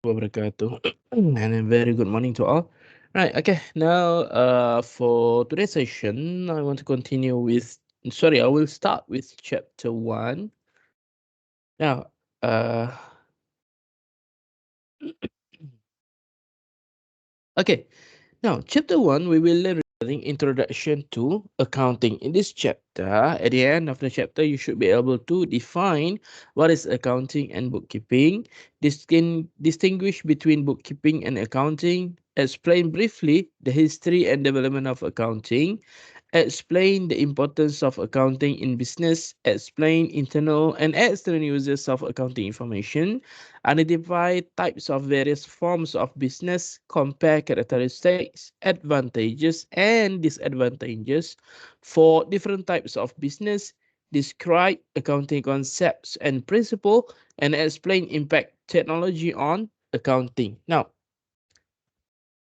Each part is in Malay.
Wabarakatuh. And a very good morning to all. Right, okay. Now, for today's session, I want to continue with. Sorry, I will start with chapter one. Now, okay. Now, chapter one, we will learn regarding introduction to accounting. In this chapter, at the end of the chapter, you should be able to define what is accounting and bookkeeping, distinguish between bookkeeping and accounting, explain briefly the history and development of accounting, explain the importance of accounting in business, explain internal and external uses of accounting information, identify types of various forms of business, compare characteristics, advantages, and disadvantages for different types of business, describe accounting concepts and principle, and explain impact technology on accounting. Now,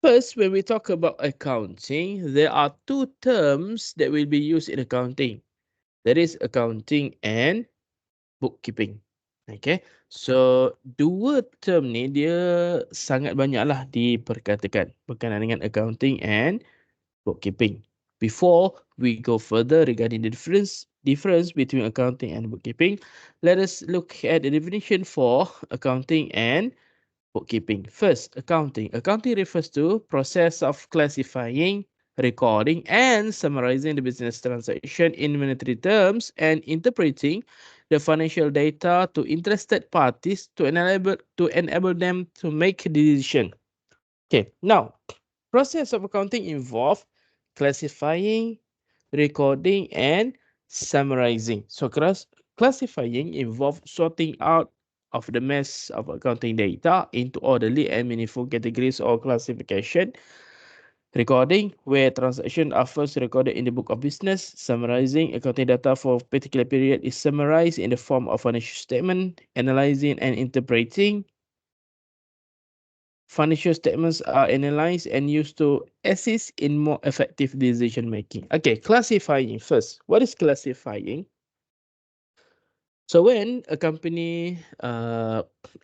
first, when we talk about accounting, there are two terms that will be used in accounting. That is accounting and bookkeeping. Okay, so dua term ni dia sangat banyaklah diperkatakan berkenaan dengan accounting and bookkeeping. Before we go further regarding the difference between accounting and bookkeeping, let us look at the definition for accounting and bookkeeping. First, accounting. Accounting refers to process of classifying, recording, and summarizing the business transaction in monetary terms and interpreting the financial data to interested parties to enable them to make a decision. Okay, now process of accounting involve classifying, recording, and summarizing. So classifying involve sorting out of the mess of accounting data into orderly and meaningful categories or classification. Recording, where transactions are first recorded in the book of business. Summarizing, accounting data for a particular period is summarized in the form of financial statement. Analyzing and interpreting, financial statements are analyzed and used to assist in more effective decision making. Okay, classifying first. What is classifying? So when a company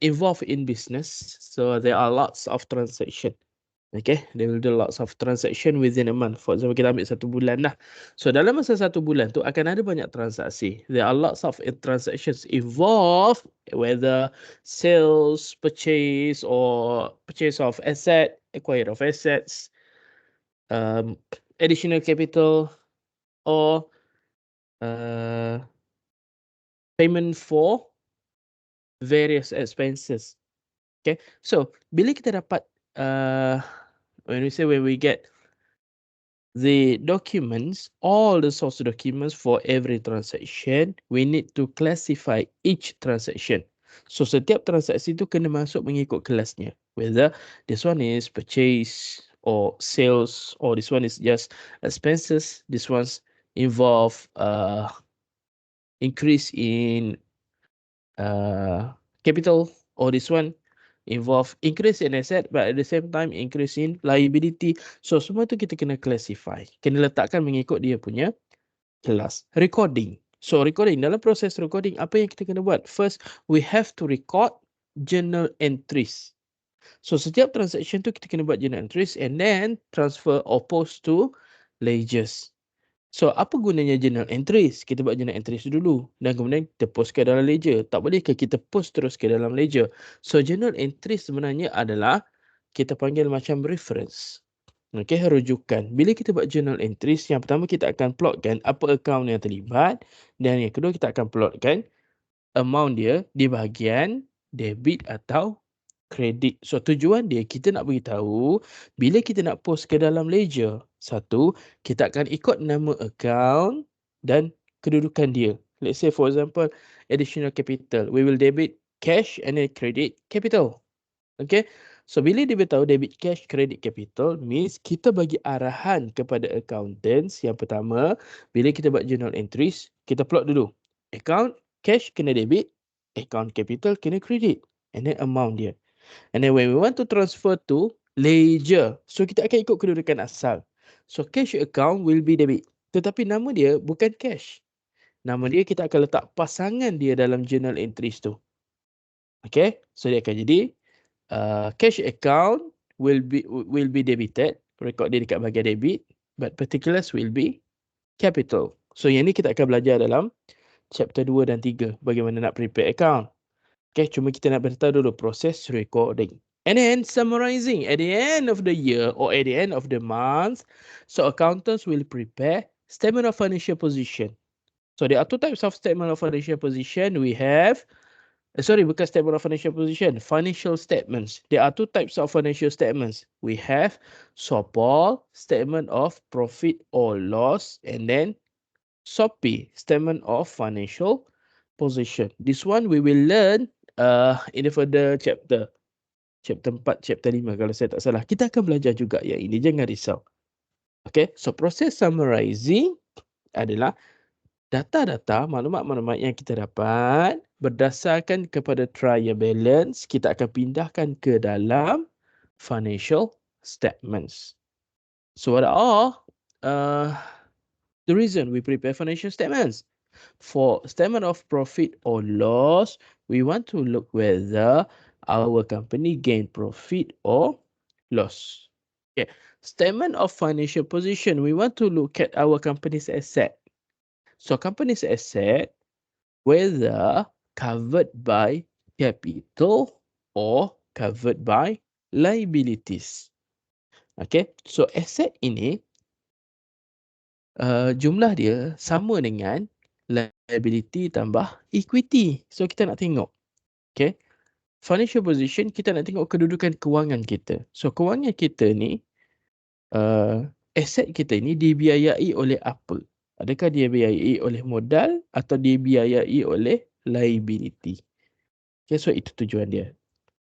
involved in business, so there are lots of transaction. Okay, they will do lots of transaction within a month. For example, kita ambil satu bulan lah. So dalam masa satu bulan tu akan ada banyak transaksi. There are lots of transactions involved, whether sales, purchase, or purchase of asset, acquire of assets, um, additional capital, or uh, payment for various expenses. Okay, so bila kita dapat when we get the documents, all the source documents for every transaction, we need to classify each transaction. So setiap transaksi tu kena masuk mengikut kelasnya. Whether this one is purchase or sales, or this one is just expenses, this one's involve increase in capital, or this one involve increase in asset but at the same time increase in liability. So semua tu kita kena classify, kena letakkan mengikut dia punya kelas. Recording. So recording, dalam proses recording apa yang kita kena buat? First, we have to record journal entries. So setiap transaction tu kita kena buat journal entries and then transfer or post to ledgers. So, apa gunanya journal entries? Kita buat journal entries dulu dan kemudian kita post ke dalam ledger. Tak boleh ke kita post terus ke dalam ledger? So, journal entries sebenarnya adalah kita panggil macam reference. Okey, rujukan. Bila kita buat journal entries, yang pertama kita akan plotkan apa account yang terlibat dan yang kedua kita akan plotkan amount dia di bahagian debit atau kredit. So tujuan dia kita nak beritahu bila kita nak post ke dalam ledger, satu, kita akan ikut nama account dan kedudukan dia. Let's say for example, additional capital. We will debit cash and then credit capital. Okay. So bila dia beritahu debit cash, credit capital means kita bagi arahan kepada accountants. Yang pertama, bila kita buat journal entries, kita plot dulu. Account cash kena debit, account capital kena credit, and then amount dia. And then when we want to transfer to ledger, so kita akan ikut kedudukan asal. So cash account will be debit. Tetapi nama dia bukan cash. Nama dia kita akan letak pasangan dia dalam journal entries tu. Okay, so dia akan jadi cash account will be debited, rekod dia dekat bahagian debit, but particulars will be capital. So yang ni kita akan belajar dalam chapter 2 dan 3 bagaimana nak prepare account. Okay, cuma kita nak beritahu dulu proses recording. And then summarizing at the end of the year or at the end of the month, so accountants will prepare statement of financial position. So there are two types of statement of financial position. We have, bukan statement of financial position, financial statements. There are two types of financial statements. We have SOPOL, statement of profit or loss, and then SOPI, statement of financial position. This one we will learn in the further chapter. Chapter 4, chapter 5 kalau saya tak salah. Kita akan belajar juga yang ini, jangan risau. Okay, so proses summarizing adalah data-data, maklumat-maklumat yang kita dapat berdasarkan kepada trial balance, kita akan pindahkan ke dalam financial statements. So what are the reason we prepare financial statements? For statement of profit or loss, we want to look whether our company gain profit or loss. Okay. Statement of financial position, we want to look at our company's asset. So company's asset, whether covered by capital or covered by liabilities. Okay, so asset ini jumlah dia sama dengan liability tambah equity. So kita nak tengok. Okay, financial position, kita nak tengok kedudukan kewangan kita. So kewangan kita ni, aset kita ni dibiayai oleh apa? Adakah dia biayai oleh modal atau dibiayai oleh liability? Okay, so itu tujuan dia.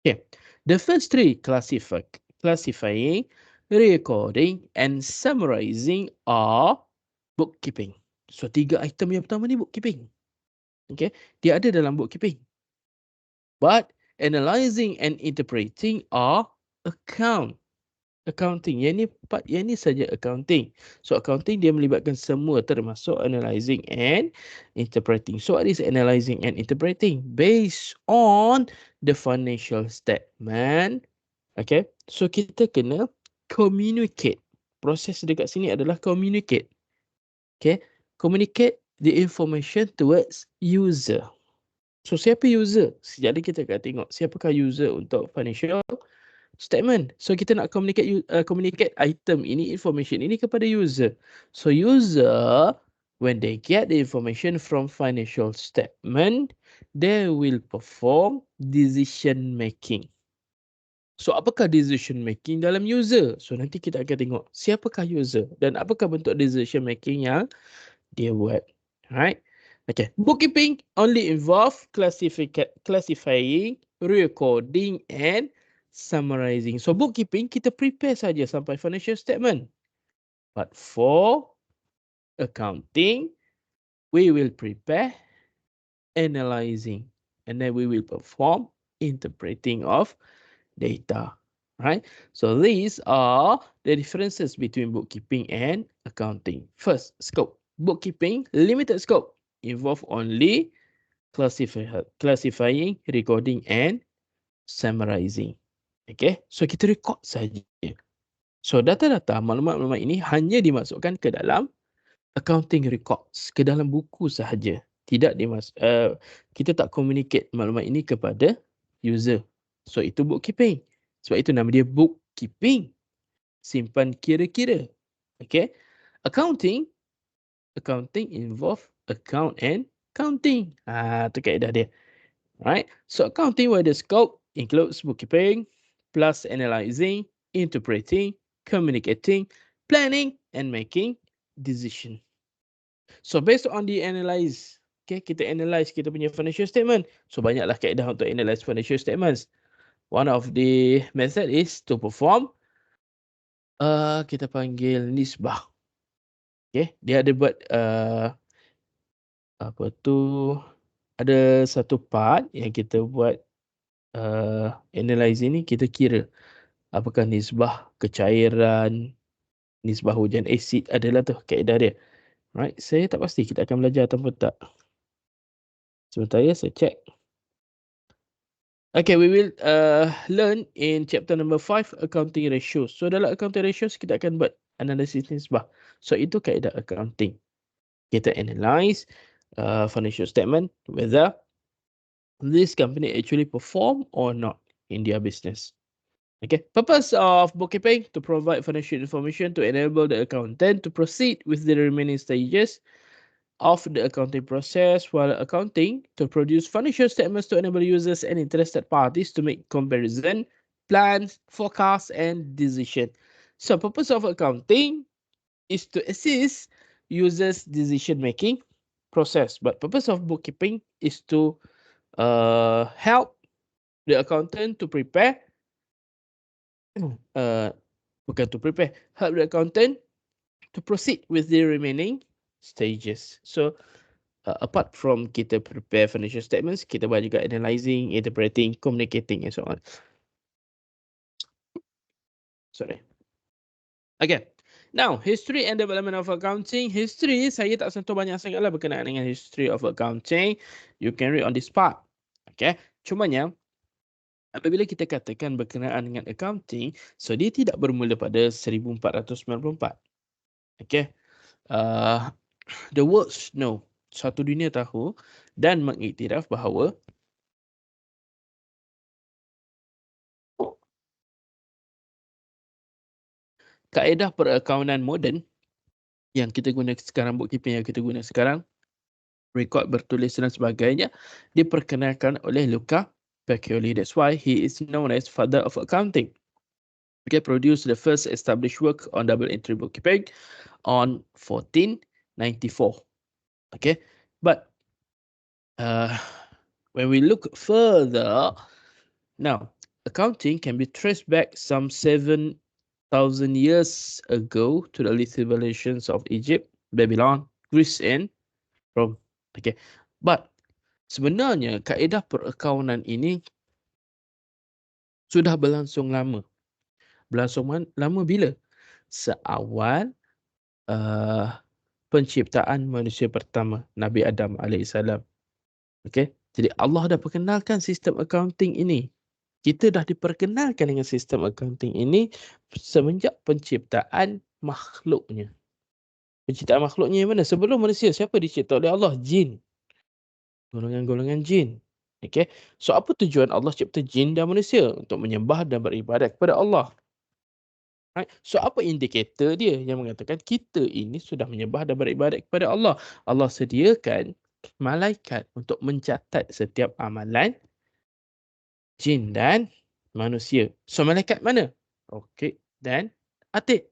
Okay, the first three classifying, recording and summarizing are bookkeeping. So 3 item yang pertama ni bookkeeping. Okay, dia ada dalam bookkeeping. But analyzing and interpreting are accounting. Yang ni saja accounting. So accounting dia melibatkan semua termasuk analyzing and interpreting. So what is analyzing and interpreting? Based on the financial statement. Okay, so kita kena communicate. Proses dekat sini adalah communicate. Okay, communicate the information towards user. So siapa user? Jadi kita akan tengok siapakah user untuk financial statement. So kita nak communicate item ini, information ini kepada user. So user, when they get the information from financial statement, they will perform decision making. So apakah decision making dalam user? So nanti kita akan tengok siapakah user dan apakah bentuk decision making yang dia buat. Alright. Okay. Bookkeeping only involve classifying, recording and summarizing. So bookkeeping kita prepare saja sampai financial statement. But for accounting, we will prepare analyzing and then we will perform interpreting of data. Right? So these are the differences between bookkeeping and accounting. First, scope. Bookkeeping, limited scope, involve only classifying, recording and summarizing. Okay, so kita record saja. So data-data, maklumat-maklumat ini hanya dimasukkan ke dalam accounting records, ke dalam buku sahaja. Tidak kita tak communicate maklumat ini kepada user. So itu bookkeeping. Sebab itu nama dia bookkeeping. Simpan kira-kira. Okay. Accounting involve account and counting. Itu kaedah dia. Right. So accounting where the scope includes bookkeeping plus analyzing, interpreting, communicating, planning and making decision. So based on the analyze, okay, kita analyze kita punya financial statement. So banyaklah kaedah untuk analyze financial statements. One of the method is to perform kita panggil nisbah. Okay, dia ada buat ada satu part yang kita buat analyze ini, kita kira apakah nisbah kecairan, nisbah hujan asid, adalah tu kaedah dia. Right, saya tak pasti kita akan belajar ataupun tak. Sebentar ya, saya check. Okay, we will learn in chapter number 5, accounting ratios. So dalam accounting ratios, kita akan buat analisis nisbah. So itu kaedah accounting. Kita analyze financial statement, whether this company actually perform or not in their business. Okay, purpose of bookkeeping to provide financial information to enable the accountant to proceed with the remaining stages of the accounting process, while accounting to produce financial statements to enable users and interested parties to make comparison, plans, forecasts, and decision. So purpose of accounting is to assist users decision making process, but purpose of bookkeeping is to help the accountant to prepare uh, bukan to prepare, help the accountant to proceed with the remaining stages. So apart from kita prepare financial statements, kita buat juga analyzing, interpreting, communicating and so on. Sorry. Okay. Now, history and development of accounting. History, saya tak sentuh banyak sangat lah berkenaan dengan history of accounting. You can read on this part. Okay. Cumanya, apabila kita katakan berkenaan dengan accounting, so dia tidak bermula pada 1494. Okay. The world know, satu dunia tahu dan mengiktiraf bahawa kaedah perakaunan moden yang kita guna sekarang, bookkeeping yang kita guna sekarang, rekod bertulis dan sebagainya, diperkenalkan oleh Luca Pacioli. That's why he is known as father of accounting. Okay, produced the first established work on double entry bookkeeping on 1494. Okay, but when we look further, now accounting can be traced back some 7,000 years ago to the early civilizations of Egypt, Babylon, Greece, and Rome. Okay, but sebenarnya kaedah perakaunan ini sudah berlangsung lama. Berlangsung lama bila? Seawal penciptaan manusia pertama, Nabi Adam AS. Okay, jadi Allah dah perkenalkan sistem accounting ini. Kita dah diperkenalkan dengan sistem accounting ini semenjak penciptaan makhluknya. Penciptaan makhluknya yang mana? Sebelum manusia, siapa dicipta oleh Allah? Jin. Golongan-golongan jin. Okay. So, apa tujuan Allah cipta jin dan manusia? Untuk menyembah dan beribadat kepada Allah. Right? So, apa indikator dia yang mengatakan kita ini sudah menyembah dan beribadat kepada Allah? Allah sediakan malaikat untuk mencatat setiap amalan jin dan manusia. So, malaikat mana? Okey, dan Atik.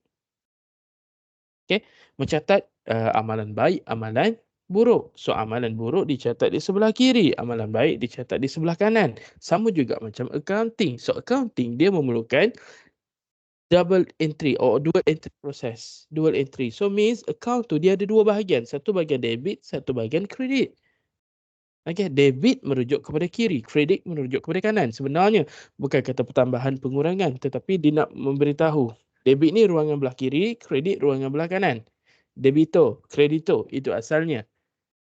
Okey, mencatat amalan baik, amalan buruk. So, amalan buruk dicatat di sebelah kiri, amalan baik dicatat di sebelah kanan. Sama juga macam accounting. So, accounting dia memerlukan double entry or dual entry process. Dual entry. So, means account tu dia ada dua bahagian. Satu bahagian debit, satu bahagian kredit. Okay, debit merujuk kepada kiri, kredit merujuk kepada kanan. Sebenarnya bukan kata pertambahan pengurangan, tetapi dia nak memberitahu debit ni ruangan belah kiri, kredit ruangan belah kanan. Debito, kredito, itu asalnya.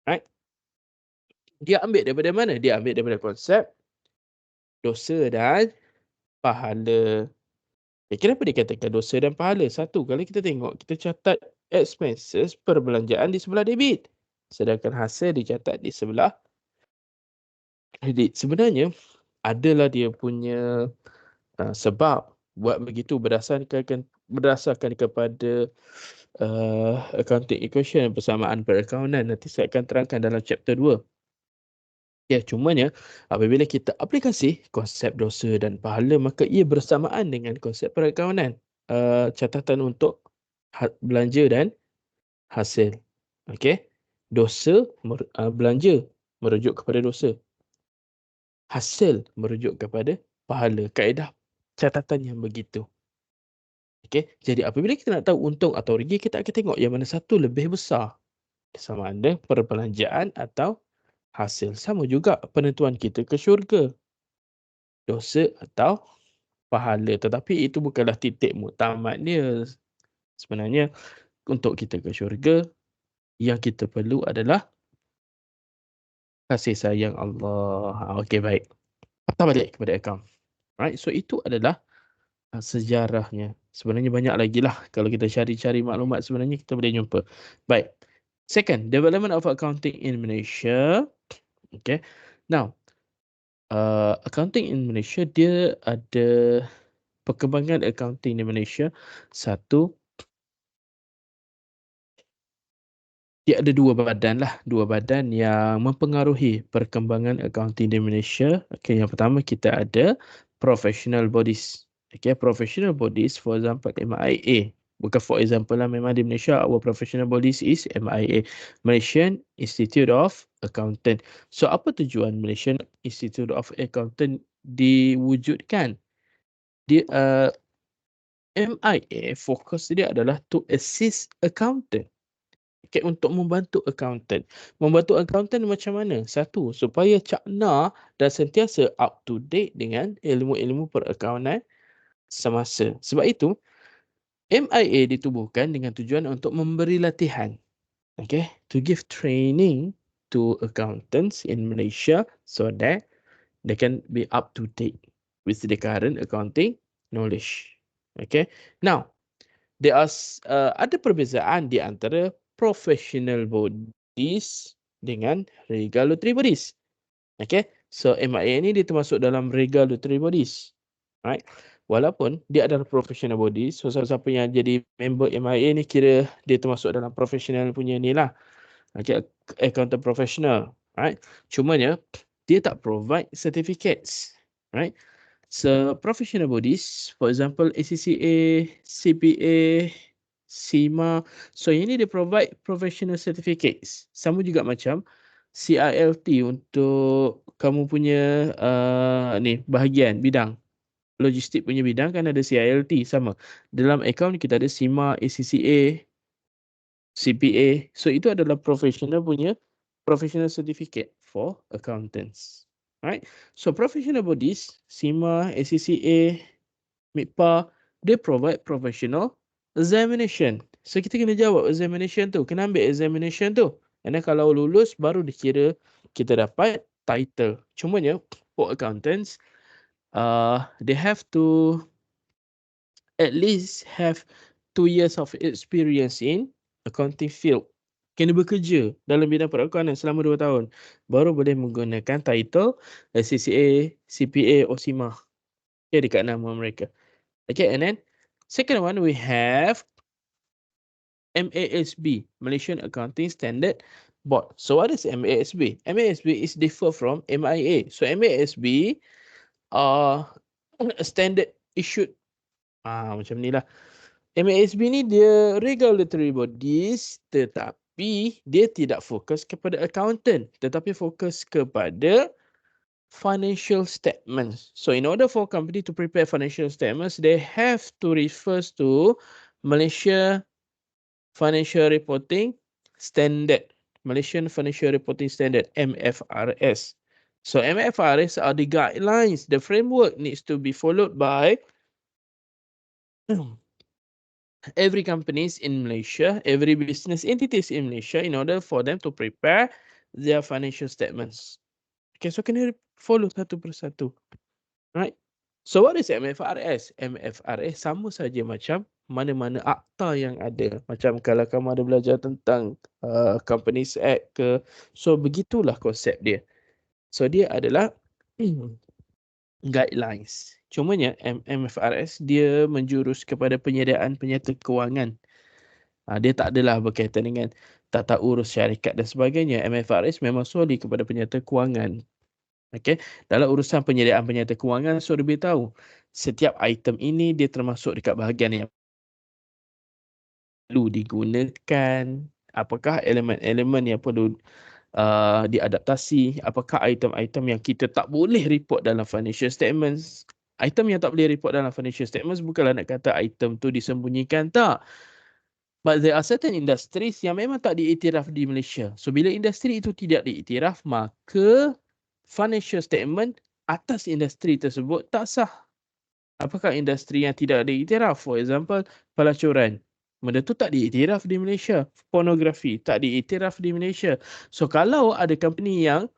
Right? Dia ambil daripada mana? Dia ambil daripada konsep dosa dan pahala. Kenapa dia katakan dosa dan pahala? Satu, kalau kita tengok, kita catat expenses perbelanjaan di sebelah debit. Sedangkan hasil dicatat di sebelah kredit. Sebenarnya adalah dia punya sebab buat begitu berdasarkan kepada accounting equation, persamaan perakaunan. Nanti saya akan terangkan dalam chapter 2. Ya, cumanya apabila kita aplikasi konsep dosa dan pahala, maka ia bersamaan dengan konsep perakaunan. Catatan untuk belanja dan hasil. Okey. Dosa belanja merujuk kepada dosa. Hasil merujuk kepada pahala. Kaedah catatan yang begitu. Okey, jadi apabila kita nak tahu untung atau rugi, kita akan tengok yang mana satu lebih besar. Sama ada perbelanjaan atau hasil. Sama juga penentuan kita ke syurga. Dosa atau pahala. Tetapi itu bukanlah titik muktamad dia. Sebenarnya untuk kita ke syurga, yang kita perlu adalah kasih sayang Allah. Okey, baik. patah balik kepada account. Right? So itu adalah sejarahnya. Sebenarnya banyak lagi lah. Kalau kita cari-cari maklumat sebenarnya kita boleh jumpa. Baik. Second, development of accounting in Malaysia. Okay. Now, accounting in Malaysia dia ada perkembangan accounting di Malaysia. Satu, dia ada dua badan yang mempengaruhi perkembangan accounting di Malaysia. Okay, yang pertama kita ada professional bodies. Okay, professional bodies, for example, MIA. Bukan for example lah, memang di Malaysia, our professional bodies is MIA, Malaysian Institute of Accountant. So, apa tujuan Malaysian Institute of Accountant diwujudkan? Dia, MIA, fokus dia adalah to assist accountant. Okay, untuk membantu accountant. Membantu accountant macam mana? Satu, supaya cakna dan sentiasa up to date dengan ilmu-ilmu perakaunan semasa. Sebab itu, MIA ditubuhkan dengan tujuan untuk memberi latihan. Okay, to give training to accountants in Malaysia so that they can be up to date with the current accounting knowledge. Okay, now, there are ada perbezaan di antara professional bodies dengan regulatory bodies. Okay, so MIA ni dia termasuk dalam regulatory bodies. Right? Walaupun dia adalah professional bodies, so siapa yang jadi member MIA ni kira dia termasuk dalam professional punya ni lah. Okay, accountant professional. Right? Cumanya dia tak provide certificates. Right? So, professional bodies, for example, ACCA, CPA, SIMA. So, ini dia provide professional certificates. Sama juga macam CILT untuk kamu punya ni bahagian bidang. Logistik punya bidang kan ada CILT sama. Dalam account kita ada SIMA, ACCA, CPA. So, itu adalah professional certificate for accountants. Right? So, professional bodies, SIMA, ACCA, MIPA, they provide professional examination. So, kita kena jawab examination tu. Kena ambil examination tu. And then kalau lulus, baru dikira kita dapat title. Cumanya, for accountants, they have to at least have 2 years of experience in accounting field. Kena bekerja dalam bidang perakaunan selama 2 tahun. Baru boleh menggunakan title CCA, CPA, or SIMA. Okay, dekat nama mereka. Okay, and then second one we have MASB, Malaysian Accounting Standard Board. So what is MASB? MASB is different from MIA. So MASB are a standard issued macam ni lah. MASB ni dia regulatory bodies tetapi dia tidak fokus kepada accountant tetapi fokus kepada financial statements. So in order for company to prepare financial statements, they have to refer to Malaysia Financial Reporting Standard. Malaysian Financial Reporting Standard, MFRS. So MFRS are the guidelines. The framework needs to be followed by every companies in Malaysia, every business entities in Malaysia in order for them to prepare their financial statements. Okay, so kena follow satu persatu. Right? So what is MFRS? MFRS sama saja macam mana-mana akta yang ada. Macam kalau kamu ada belajar tentang Companies Act ke. So begitulah konsep dia. So dia adalah guidelines. Cumanya MFRS dia menjurus kepada penyediaan penyata kewangan. Dia tak adalah berkaitan dengan tata urus syarikat dan sebagainya. MFRS memang solely kepada penyata kewangan. Okay. Dalam urusan penyediaan penyata kewangan, so lebih tahu setiap item ini dia termasuk dekat bahagian yang perlu digunakan, apakah elemen-elemen yang perlu diadaptasi, apakah item-item yang kita tak boleh report dalam financial statements. Item yang tak boleh report dalam financial statements bukanlah nak kata item tu disembunyikan, tak. But there are certain industries yang memang tak diiktiraf di Malaysia. So bila industri itu tidak diiktiraf, maka financial statement atas industri tersebut tak sah. Apakah industri yang tidak diiktiraf? For example, pelacuran. Benda tu tak diiktiraf di Malaysia. Pornografi tak diiktiraf di Malaysia. So kalau ada company yang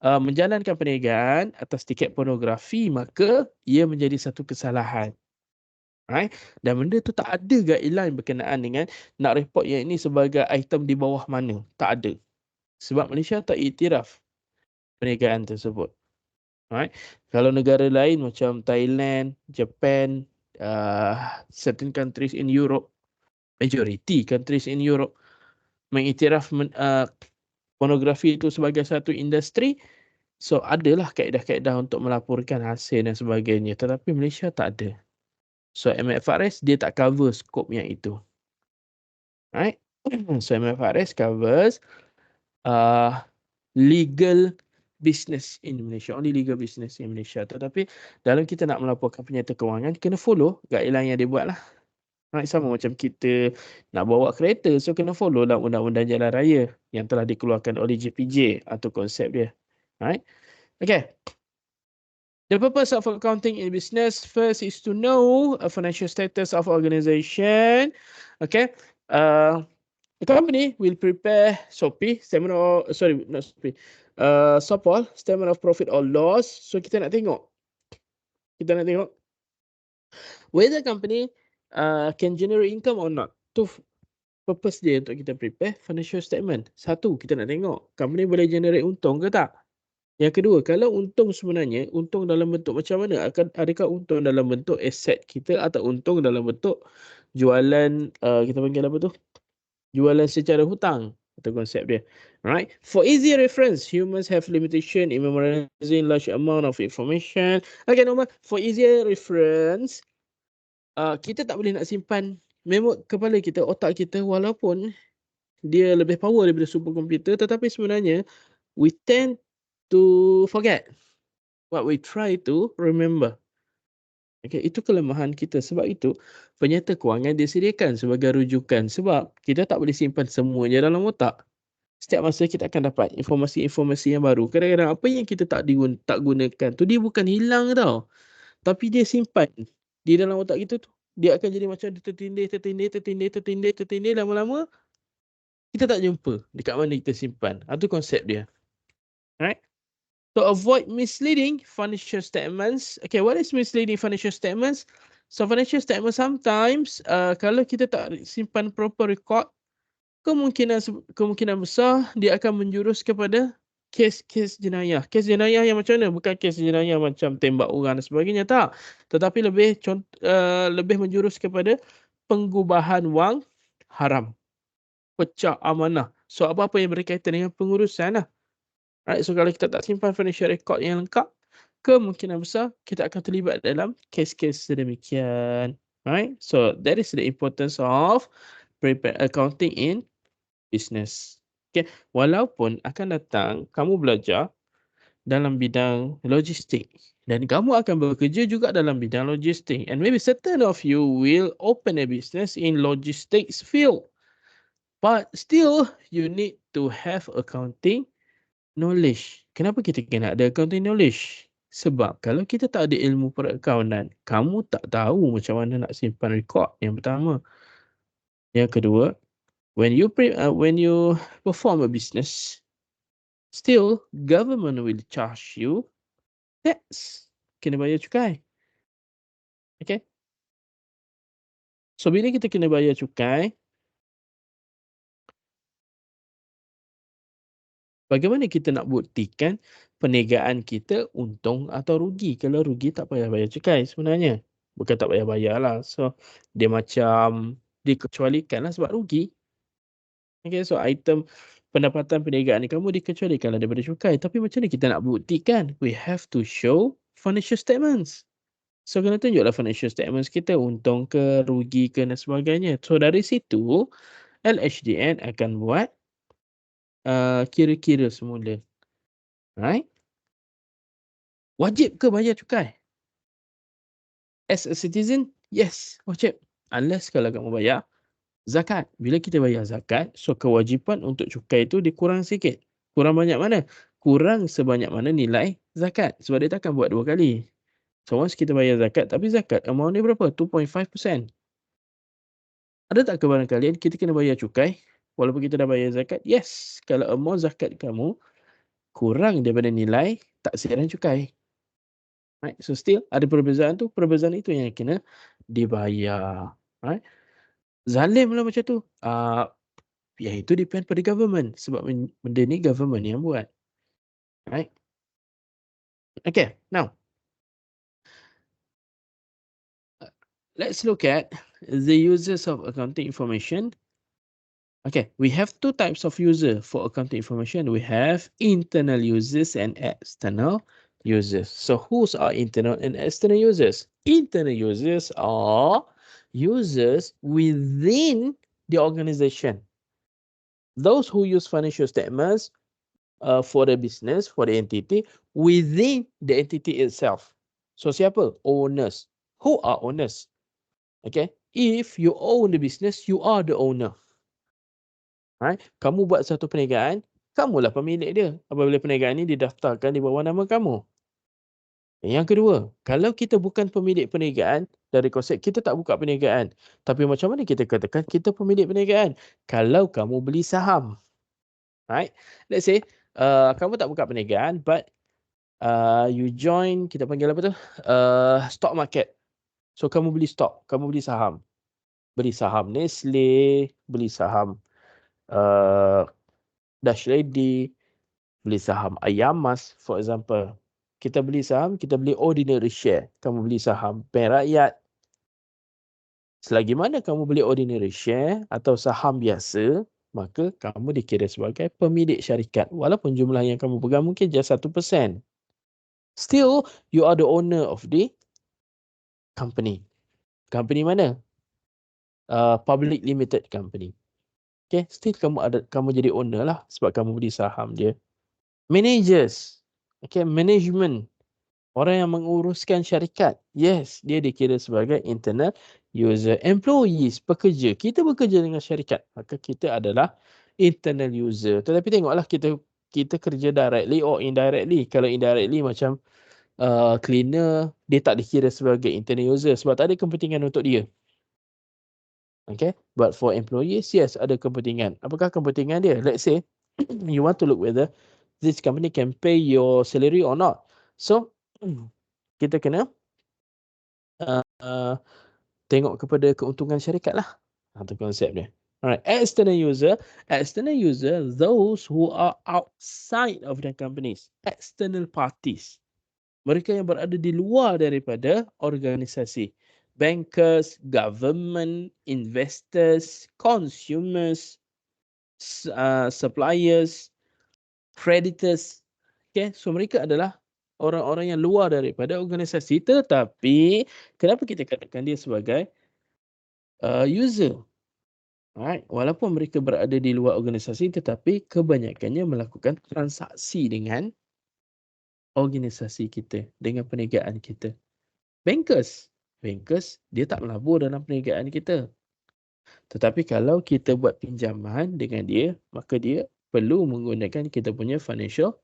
menjalankan perniagaan atas tiket pornografi, maka ia menjadi satu kesalahan. Right? Dan benda tu tak ada guideline berkenaan dengan nak report yang ini sebagai item di bawah mana. Tak ada. Sebab Malaysia tak iktiraf perniagaan tersebut. Right? Kalau negara lain macam Thailand, Japan, certain countries in Europe, majority countries in Europe mengiktiraf pornografi itu sebagai satu industri, so adalah kaedah-kaedah untuk melaporkan hasil dan sebagainya. Tetapi Malaysia tak ada. So MFRS dia tak cover skop yang itu. Right? So MFRS covers uh, legal business in Malaysia. Only legal business in Malaysia. Tetapi dalam kita nak melaporkan penyata kewangan, kena follow guideline yang dia buat lah. Right? Sama macam kita nak bawa kereta. So kena follow lah undang-undang jalan raya yang telah dikeluarkan oleh JPJ atau konsep dia. Right? Okay. The purpose of accounting in business first is to know a financial status of organization. Okay. The company will prepare SOP, statement of, sorry, not SOP, SOPOL, statement of profit or loss. So kita nak tengok whether company can generate income or not. Tu purpose dia untuk kita prepare financial statement. Satu, kita nak tengok company boleh generate untung ke tak. Yang kedua, kalau untung sebenarnya, untung dalam bentuk macam mana? Adakah untung dalam bentuk aset kita atau untung dalam bentuk jualan, kita panggil apa tu? Jualan secara hutang atau konsep dia. Right? For easy reference, humans have limitation in memorizing large amount of information. Okay, normal. For easier reference, kita tak boleh nak simpan memori kepala kita, otak kita, walaupun dia lebih power daripada superkomputer, tetapi sebenarnya we tend to forget what we try to remember. Okay, itu kelemahan kita. Sebab itu, penyata kewangan disediakan sebagai rujukan. Sebab kita tak boleh simpan semuanya dalam otak. Setiap masa kita akan dapat informasi-informasi yang baru. Kadang-kadang apa yang kita tak gunakan tu, dia bukan hilang tau. Tapi dia simpan di dalam otak kita tu. Dia akan jadi macam tertindih. Lama-lama, kita tak jumpa dekat mana kita simpan. Itu konsep dia. Alright? To avoid misleading financial statements. Okay, what is misleading financial statements? So financial statements sometimes kalau kita tak simpan proper record, kemungkinan besar dia akan menjurus kepada kes-kes jenayah. Kes jenayah yang macam mana? Bukan kes jenayah macam tembak orang dan sebagainya, tak. Tetapi lebih menjurus kepada penggubahan wang haram, pecah amanah. So apa-apa yang berkaitan dengan pengurusan lah. Right, so kalau kita tak simpan financial record yang lengkap, kemungkinan besar kita akan terlibat dalam kes-kes sedemikian. Right, so that is the importance of prepare accounting in business. Okay, walaupun akan datang kamu belajar dalam bidang logistik dan kamu akan bekerja juga dalam bidang logistik, and maybe certain of you will open a business in logistics field, but still you need to have accounting knowledge. Kenapa kita kena ada accounting knowledge? Sebab kalau kita tak ada ilmu perakaunan, kamu tak tahu macam mana nak simpan rekod, yang pertama. Yang kedua, when you perform a business, still government will charge you tax. Kena bayar cukai. Okay? So bila kita kena bayar cukai, bagaimana kita nak buktikan perniagaan kita untung atau rugi? Kalau rugi tak payah bayar cukai sebenarnya. Bukan tak payah bayar lah. So dia macam dikecualikan lah sebab rugi. Okay, so item pendapatan perniagaan ni kamu dikecualikan lah daripada cukai. Tapi macam mana kita nak buktikan? We have to show financial statements. So kena tunjuklah financial statements kita, untung ke, rugi ke dan sebagainya. So dari situ, LHDN akan buat kira-kira semula. Right? Wajib ke bayar cukai? As a citizen, yes, wajib. Unless kalau kamu bayar zakat. Bila kita bayar zakat, so kewajipan untuk cukai itu dikurang sikit. Kurang banyak mana? Kurang sebanyak mana nilai zakat. Sebab dia takkan buat dua kali. So once kita bayar zakat, tapi zakat amount dia berapa? 2.5%. Ada tak kebaran kalian kita kena bayar cukai walaupun kita dah bayar zakat? Yes. Kalau amount zakat kamu kurang daripada nilai taksiran cukai. Right? So still ada perbezaan tu, perbezaan itu yang kena dibayar. Right? Zalim lah macam tu. Ya itu depend pada government sebab benda ni government yang buat. Right? Okay, now let's look at the users of accounting information. Okay, we have two types of user for accounting information. We have internal users and external users. So who's our internal and external users? Internal users are users within the organization. Those who use financial statements for the business, for the entity, within the entity itself. So siapa? Owners. Who are owners? Okay, if you own the business, you are the owner. Right? Kamu buat satu perniagaan, kamulah pemilik dia. Apabila perniagaan ini didaftarkan di bawah nama kamu. Yang kedua, kalau kita bukan pemilik perniagaan, dari konsep kita tak buka perniagaan. Tapi macam mana kita katakan kita pemilik perniagaan? Kalau kamu beli saham. Right? Let's say, kamu tak buka perniagaan, but you join, kita panggil apa tu? Stock market. So, kamu beli stock, kamu beli saham. Beli saham Nestle, beli saham Dash Lady, beli saham Ayamas, for example. Kita beli saham, kita beli ordinary share. Kamu beli saham Bank Rakyat. Selagi mana kamu beli ordinary share atau saham biasa, maka kamu dikira sebagai pemilik syarikat. Walaupun jumlah yang kamu pegang mungkin just 1%. Still, you are the owner of the company. Company mana? Public limited company. Okay, still kamu jadi owner lah sebab kamu beli saham dia. Managers. Okay, management. Orang yang menguruskan syarikat. Yes, dia dikira sebagai internal user. Employees, pekerja. Kita bekerja dengan syarikat. Maka kita adalah internal user. Tetapi tengoklah kita kerja directly or indirectly. Kalau indirectly macam cleaner, dia tak dikira sebagai internal user sebab tak ada kepentingan untuk dia. Okay, but for employees, yes, ada kepentingan. Apakah kepentingan dia? Let's say, you want to look whether this company can pay your salary or not. So, kita kena tengok kepada keuntungan syarikat lah. Itu konsep dia. Alright, external user, those who are outside of the companies, external parties. Mereka yang berada di luar daripada organisasi. Bankers, government, investors, consumers, suppliers, creditors. Okay, so mereka adalah orang-orang yang luar daripada organisasi, tetapi kenapa kita katakan dia sebagai user? Alright, walaupun mereka berada di luar organisasi, tetapi kebanyakannya melakukan transaksi dengan organisasi kita, dengan perniagaan kita. Bankers dia tak melabur dalam perniagaan kita. Tetapi kalau kita buat pinjaman dengan dia, maka dia perlu menggunakan kita punya financial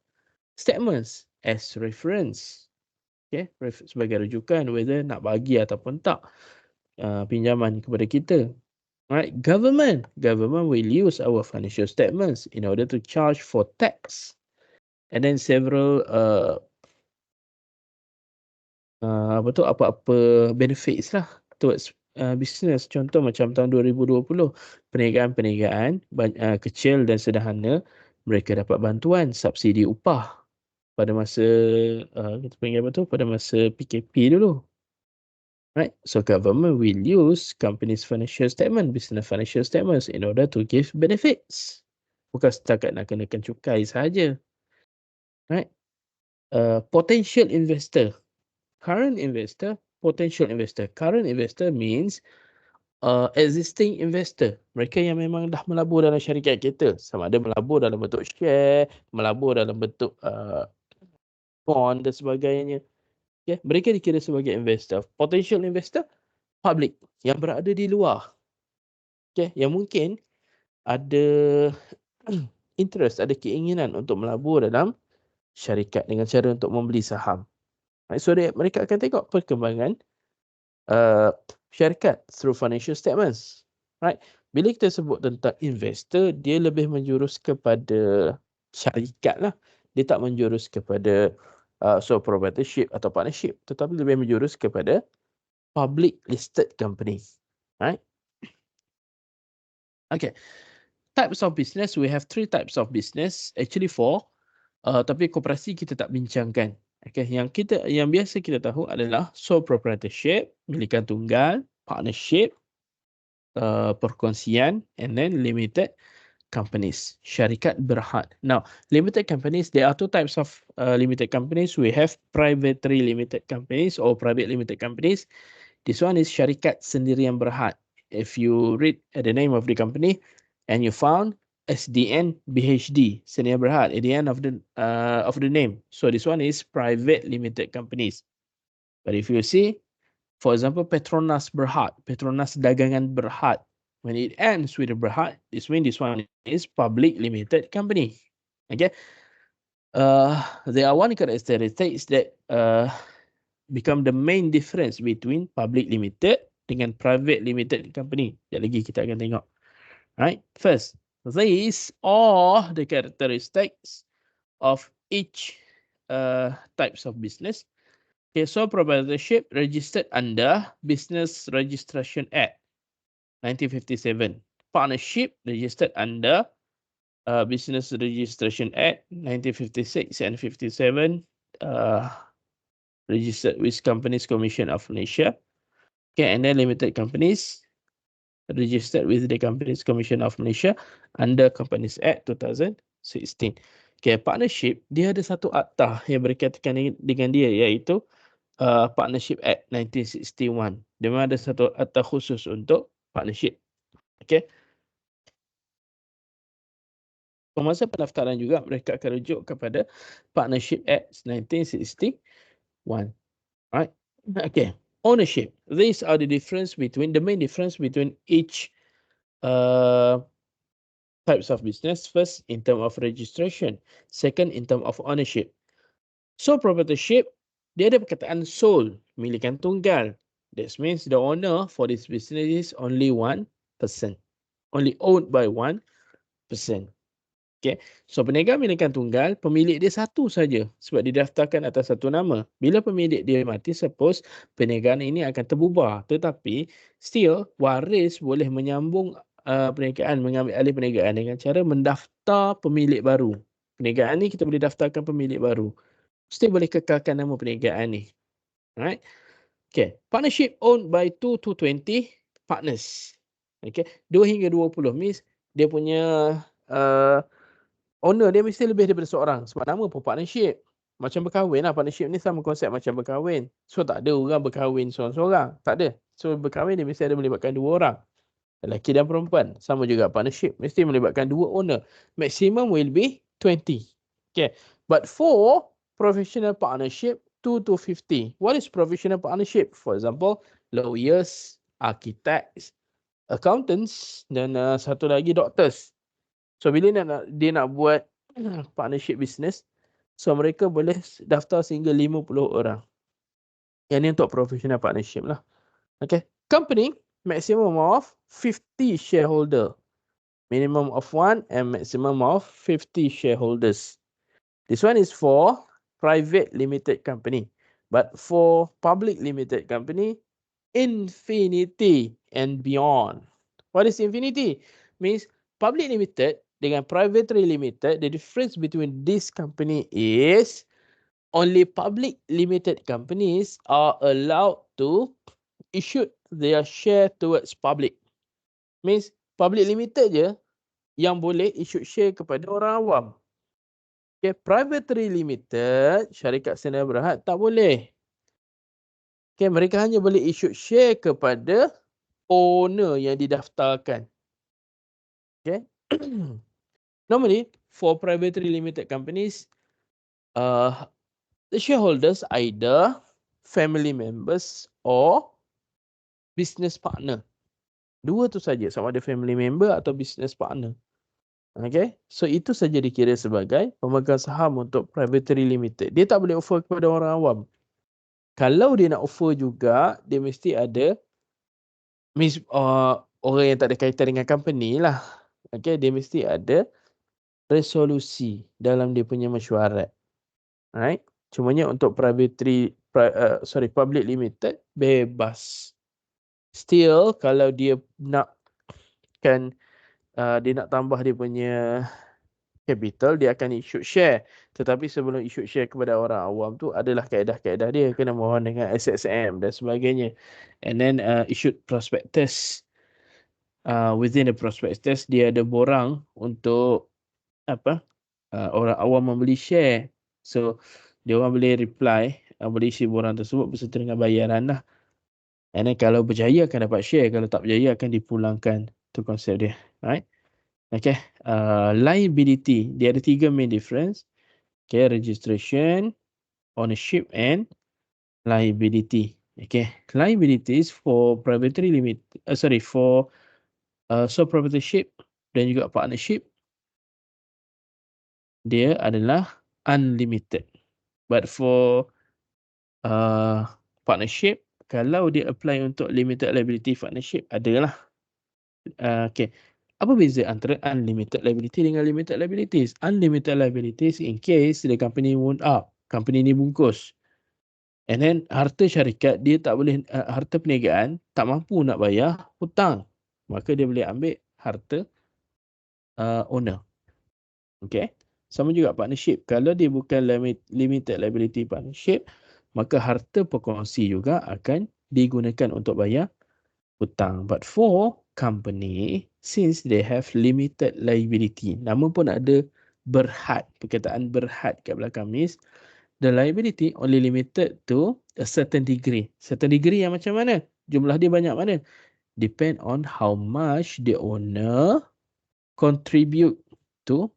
statements as reference. Okay, sebagai rujukan whether nak bagi ataupun tak pinjaman kepada kita. Alright, government will use our financial statements in order to charge for tax, and then several apa-apa benefits lah towards business. Contoh macam tahun 2020, perniagaan kecil dan sederhana, mereka dapat bantuan subsidi upah pada masa kita panggil apa tu, pada masa PKP dulu. Right, so government will use companies' financial statement, business financial statements in order to give benefits. Bukan setakat nak kenakan cukai sahaja. Right, potential investor, current investor, potential investor. Current investor means existing investor. Mereka yang memang dah melabur dalam syarikat kita. Sama ada melabur dalam bentuk share, melabur dalam bentuk bond dan sebagainya. Okay, mereka dikira sebagai investor. Potential investor, public, yang berada di luar. Okay, yang mungkin ada interest, ada keinginan untuk melabur dalam syarikat dengan cara untuk membeli saham. Right, so mereka akan tengok perkembangan syarikat through financial statements. Right, bila kita sebut tentang investor, dia lebih menjurus kepada syarikat lah dia tak menjurus kepada sole proprietorship atau partnership, tetapi lebih menjurus kepada public listed company. Right? Okay. Types of business, we have 3 types of business. Actually 4. Tapi koperasi kita tak bincangkan. Okay, yang biasa kita tahu adalah sole proprietorship, milikan tunggal, partnership, perkongsian, and then limited companies, syarikat berhad. Now, limited companies, there are 2 types of limited companies. We have privately limited companies or private limited companies. This one is syarikat sendirian berhad. If you read the name of the company and you found SDN BHD, sendirian berhad at the end of the name. So this one is private limited companies. But if you see, for example, Petronas Berhad, Petronas Dagangan Berhad, when it ends with a Berhad, this means this one is public limited company. Okay. There are one characteristics that become the main difference between public limited dengan private limited company. Sekejap lagi kita akan tengok. Right. First, these are the characteristics of each types of business. Okay, sole proprietorship registered under Business Registration Act 1957. Partnership registered under Business Registration Act 1956 and 57. Registered with Companies Commission of Malaysia. Okay, and then limited companies registered with the Companies Commission of Malaysia under Companies Act 2016. Okay, partnership, dia ada satu akta yang berkaitan dengan dia, iaitu Partnership Act 1961. Dia memang ada satu akta khusus untuk partnership. Okay. Semasa pendaftaran juga mereka akan rujuk kepada Partnership Act 1961. Right. Okay. Ownership. These are the main difference between each types of business. First, in terms of registration. Second, in terms of ownership. Sole proprietorship, dia ada perkataan sole, milikan tunggal. That means the owner for this business is only one person. Only owned by one person. Okay. So peniaga milikan tunggal, pemilik dia satu saja sebab didaftarkan atas satu nama. Bila pemilik dia mati, suppose perniagaan ini akan terbubar. Tetapi still waris boleh menyambung perniagaan, mengambil alih perniagaan dengan cara mendaftar pemilik baru. Perniagaan ni kita boleh daftarkan pemilik baru. Still boleh kekalkan nama perniagaan ni. Alright. Okay. Partnership owned by 2 to 20 partners. Okay. 2 hingga 20 means dia punya owner dia mesti lebih daripada seorang. Sebab nama pun partnership. Macam berkahwin lah. Partnership ni sama konsep macam berkahwin. So tak ada orang berkahwin seorang-seorang. Tak ada. So berkahwin dia mesti ada melibatkan 2 orang. Lelaki dan perempuan. Sama juga partnership. Mesti melibatkan 2 owner. Maximum will be 20. Okay. But for professional partnership, 2 to 50. What is professional partnership? For example, lawyers, architects, accountants, dan satu lagi doctors. So bila dia nak buat partnership business, so mereka boleh daftar sehingga 50 orang. Yang ni untuk professional partnership lah. Okay. Company, maximum of 50 shareholder. Minimum of 1 and maximum of 50 shareholders. This one is for private limited company. But for public limited company, infinity and beyond. What is infinity? Means public limited dengan privately limited, the difference between this company is only public limited companies are allowed to issue their share towards public. Means public limited je yang boleh issue share kepada orang awam. Okay, privately limited, syarikat sendirian berhad tak boleh. Okay, mereka hanya boleh issue share kepada owner yang didaftarkan. Okay. Normally, for privately limited companies, the shareholders either family members or business partner. 2 tu saja, sama ada family member atau business partner. Okay, so itu saja dikira sebagai pemegang saham untuk privately limited. Dia tak boleh offer kepada orang awam. Kalau dia nak offer juga, dia mesti ada orang yang tak ada kaitan dengan company lah. Okay, dia mesti ada resolusi dalam dia punya mesyuarat. Alright? Cumanya untuk public limited bebas. Still kalau dia nakkan dia nak tambah dia punya capital, dia akan issue share. Tetapi sebelum issue share kepada orang awam tu adalah kaedah-kaedah dia, kena mohon dengan SXM dan sebagainya. And then issued prospectus. Within the prospectus dia ada borang untuk orang awam membeli share. So dia orang boleh reply, boleh isi borang tersebut beserta dengan bayaran lah. And then kalau berjaya akan dapat share, kalau tak berjaya akan dipulangkan. Tu konsep dia. Right? Okay. Liability, dia ada 3 main difference. Okay, registration, ownership and liability. Okay, liabilities for privately limited, for sole proprietorship dan juga partnership, dia adalah unlimited. But for partnership, kalau dia apply untuk limited liability partnership, adalah okay. Apa beza antara unlimited liability dengan limited liabilities? Unlimited liabilities in case the company wound up, company ni bungkus. And then harta syarikat dia tak boleh, harta perniagaan tak mampu nak bayar hutang. Maka dia boleh ambil harta owner. Okay. Sama juga partnership. Kalau dia bukan limited liability partnership, maka harta perkongsi juga akan digunakan untuk bayar hutang. But for company, since they have limited liability, nama pun ada berhad, perkataan berhad kat belakang means the liability only limited to a certain degree. Certain degree yang macam mana? Jumlah dia banyak mana? Depend on how much the owner contribute to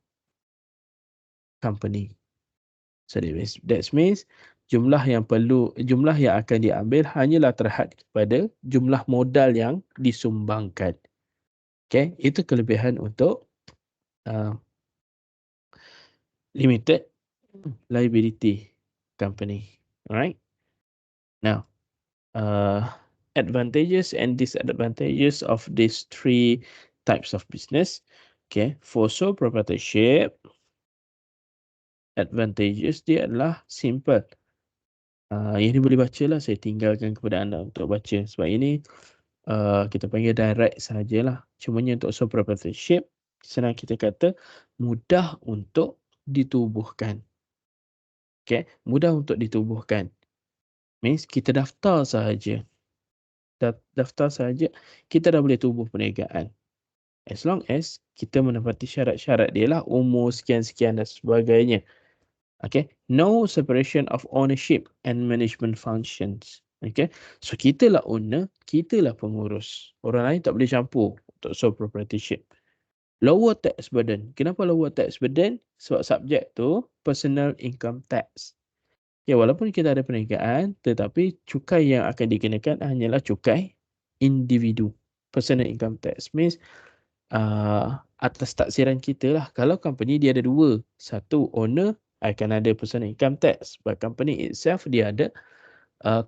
company. So that means jumlah yang akan diambil hanyalah terhad kepada jumlah modal yang disumbangkan. Okay, itu kelebihan untuk limited liability company. Alright. Now, advantages and disadvantages of these 3 types of business. Okay, for sole proprietorship, advantages dia adalah simple. Ini boleh baca lah, saya tinggalkan kepada anda untuk baca. Sebab ini kita panggil direct sahajalah. Cumanya untuk sole proprietorship, senang kita kata, mudah untuk ditubuhkan. Okay, mudah untuk ditubuhkan. Means kita daftar sahaja. Daftar sahaja, kita dah boleh tubuh perniagaan. As long as kita menepati syarat-syarat dia lah, umur sekian-sekian dan sebagainya. Okay, no separation of ownership and management functions. Okay, so kita lah owner, kita lah pengurus. Orang lain tak boleh campur untuk sole proprietorship. Lower tax burden. Kenapa lower tax burden? Sebab subject tu personal income tax. Ya, walaupun kita ada perniagaan, tetapi cukai yang akan dikenakan hanyalah cukai individu. Personal income tax means atas taksiran kita lah. Kalau company dia ada 2. Satu, owner akan ada personal income tax. But company itself dia ada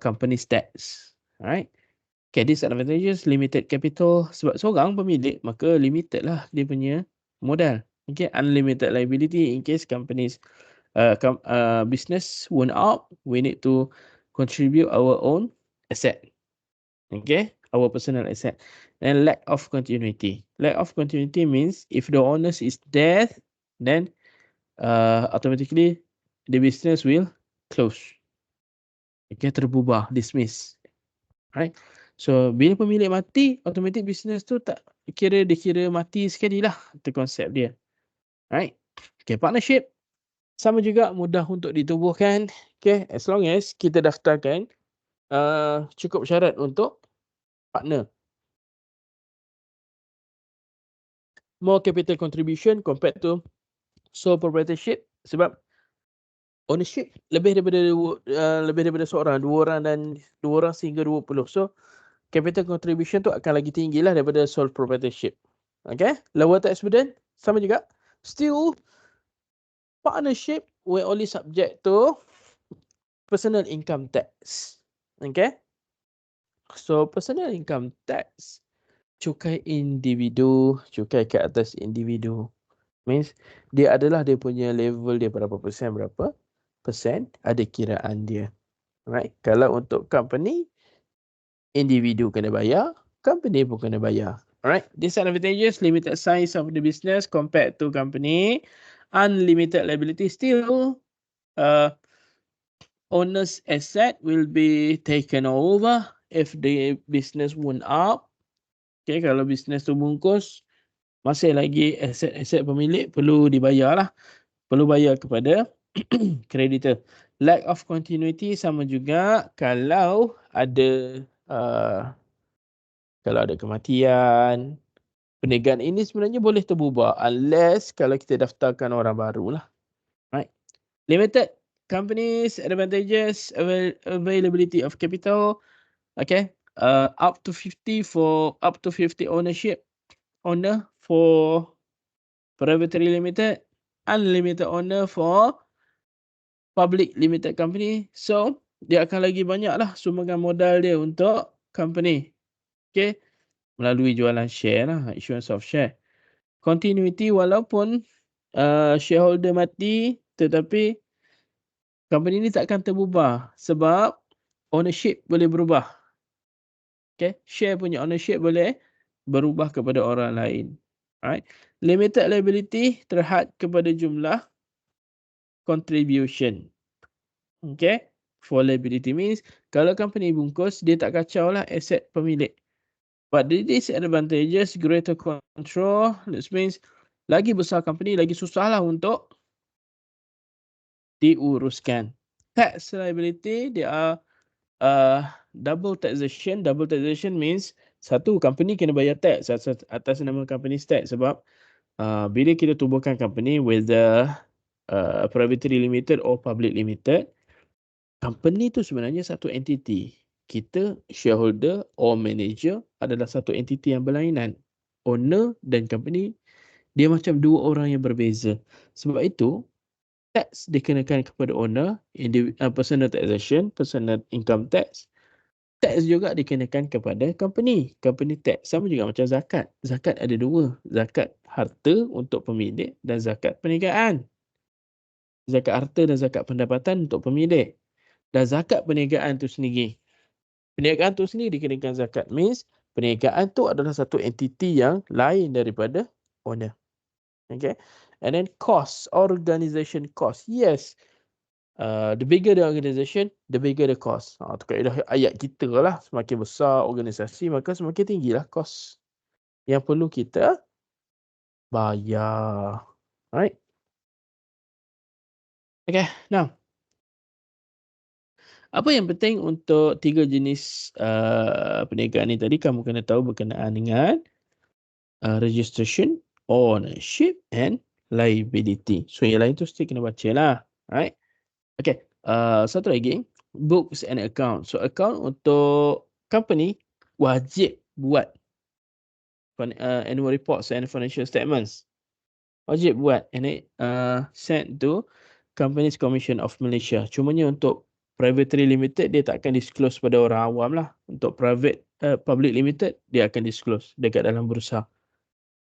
company's tax. Alright. Okay, disadvantages, limited capital. Sebab seorang pemilik, maka limited lah dia punya modal. Okay, unlimited liability in case companies business wound up, we need to contribute our own asset. Okay, our personal asset. And lack of continuity. Lack of continuity means if the owner is dead, then automatically the business will close. Okay, terbubar, dismiss. Right. So bila pemilik mati, automatic business tu tak dikira mati sekali lah. Itu konsep dia. Right. Okay, partnership sama juga, mudah untuk ditubuhkan. Okay, as long as kita daftarkan cukup syarat untuk partner. More capital contribution compared to sole proprietorship, sebab ownership lebih daripada seorang, 2 orang dan 2 orang sehingga 20. So capital contribution tu akan lagi tinggi lah daripada sole proprietorship. Okay, lower tax burden sama juga. Still partnership will only subject to personal income tax. Okay, so personal income tax, cukai individu, cukai ke atas individu. Means dia adalah dia punya level dia berapa persen ada kiraan dia. Right? Kalau untuk company, individu kena bayar, company pun kena bayar. Alright, disadvantages, limited size of the business compared to company, unlimited liability. Still, owner's asset will be taken over if the business wound up. Okay, kalau business tu bungkus, masih lagi aset-aset pemilik perlu dibayar lah. Perlu bayar kepada creditor. Lack of continuity sama juga kalau ada kematian. Perniagaan ini sebenarnya boleh terbubar unless kalau kita daftarkan orang baru lah. Right. Limited companies, advantages, availability of capital. Okay. Up to 50 owner for privately limited, unlimited owner for public limited company. So, dia akan lagi banyak lah sumbangan modal dia untuk company. Okay. Melalui jualan share lah, issuance of share. Continuity walaupun shareholder mati tetapi company ni takkan terbubar sebab ownership boleh berubah. Okay. Share punya ownership boleh berubah kepada orang lain. Alright. Limited liability terhad kepada jumlah contribution. Okay. For liability means kalau company bungkus dia tak kacau lah aset pemilik. But the disadvantages, greater control, that means lagi besar company, lagi susah lah untuk diuruskan. Tax liability, they are double taxation. Double taxation means satu, company kena bayar tax atas nama company tax sebab bila kita tubuhkan company whether privately limited or public limited, company tu sebenarnya satu entiti. Kita shareholder or manager adalah satu entiti yang berlainan. Owner dan company dia macam dua orang yang berbeza. Sebab itu tax dikenakan kepada owner, personal taxation, personal income tax. Tax juga dikenakan kepada company tax. Sama juga macam zakat. Zakat ada dua. Zakat harta untuk pemilik dan zakat perniagaan. Zakat harta dan zakat pendapatan untuk pemilik. Dan zakat perniagaan tu sendiri. Perniagaan tu sendiri dikenakan zakat. Means perniagaan tu adalah satu entiti yang lain daripada owner. Okay. And then cost, organization cost. Yes. The bigger the organisation, the bigger the cost. Itu kaedah ayat kita lah. Semakin besar organisasi, maka semakin tinggilah cost yang perlu kita bayar. Alright. Okay, now. Apa yang penting untuk tiga jenis perniagaan ni tadi, kamu kena tahu berkenaan dengan registration, ownership and liability. So, yang lain tu mesti kena baca lah. Alright. Okay. Satu lagi, books and account. So, account untuk company wajib buat annual reports and financial statements. Wajib buat and it sent to Companies Commission of Malaysia. Cumanya untuk privately limited dia tak akan disclose pada orang awam lah. Untuk public limited dia akan disclose dekat dalam bursa.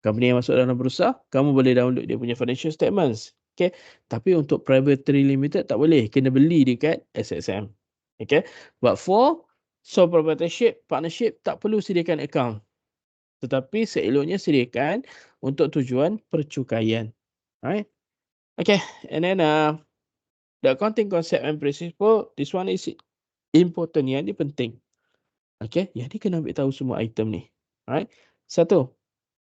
Company yang masuk dalam bursa, kamu boleh download dia punya financial statements. Okay. Tapi untuk privately limited tak boleh. Kena beli dekat SSM. Okay. But for sole proprietorship, partnership tak perlu sediakan account. Tetapi seeloknya sediakan untuk tujuan percukaian. Alright. Okay. And then the accounting concept and principle, this one is important. Yang ni penting. Okay. Yang ni kena ambil tahu semua item ni. Alright. Satu.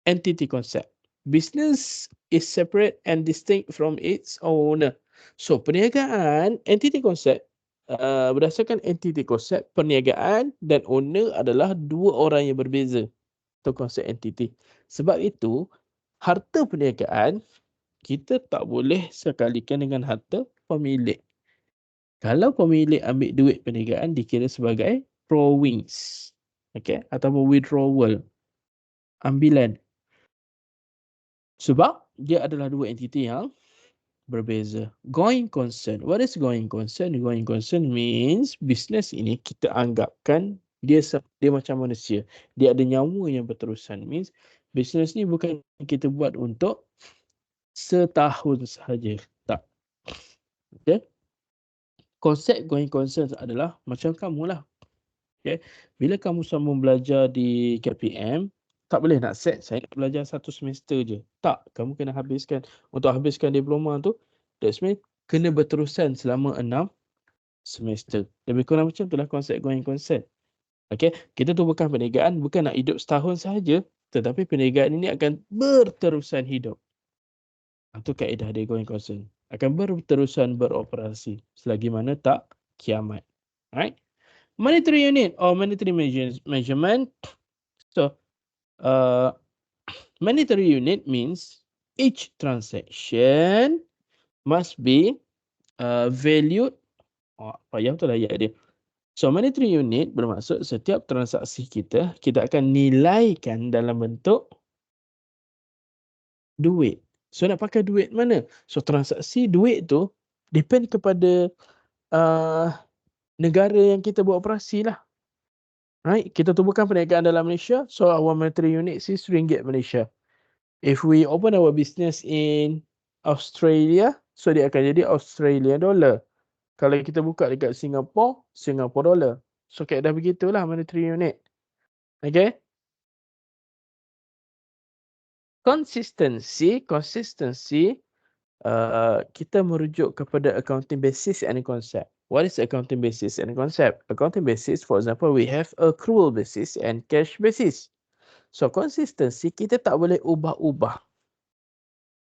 Entity concept. Business is separate and distinct from its owner. So, perniagaan, entity concept, berdasarkan entity concept, perniagaan dan owner adalah dua orang yang berbeza. Itu konsep entity. Sebab itu, harta perniagaan, kita tak boleh sekalikan dengan harta pemilik. Kalau pemilik ambil duit perniagaan, dikira sebagai drawings. Okay? Ataupun withdrawal. Ambilan. Sebab dia adalah dua entiti yang berbeza. Going concern. What is going concern? Going concern means business ini kita anggapkan dia macam manusia. Dia ada nyawa yang berterusan. Means business ni bukan kita buat untuk setahun sahaja. Tak. Okay. Konsep going concern adalah macam kamulah. Okay. Bila kamu sambung belajar di KPM, tak boleh nak set saya nak belajar 1 semester je. Tak, kamu kena habiskan, untuk habiskan diploma tu, that's mean kena berterusan selama 6 semester. Lebih kurang macam itulah konsep going concern. Okay, kita tu bukan perniagaan, bukan nak hidup setahun sahaja, tetapi perniagaan ini akan berterusan hidup. Itu kaedah dia going concern. Akan berterusan beroperasi selagi mana tak kiamat. Alright? Monetary unit or monetary measurement. So, monetary unit means each transaction must be valued. Oh, payah betul lah ayat dia. So, monetary unit bermaksud setiap transaksi kita akan nilaikan dalam bentuk duit. So, nak pakai duit mana? So, transaksi duit tu depend kepada negara yang kita buat operasi lah. Right? Kita tu bukan perniagaan dalam Malaysia, so our monetary unit is ringgit Malaysia. If we open our business in Australia, so dia akan jadi Australian dollar. Kalau kita buka dekat Singapore, Singapore dollar. So kaedah begitulah monetary unit. Okay? Consistency, kita merujuk kepada accounting basis and concept. What is accounting basis and concept? Accounting basis, for example, we have accrual basis and cash basis. So, consistency kita tak boleh ubah-ubah.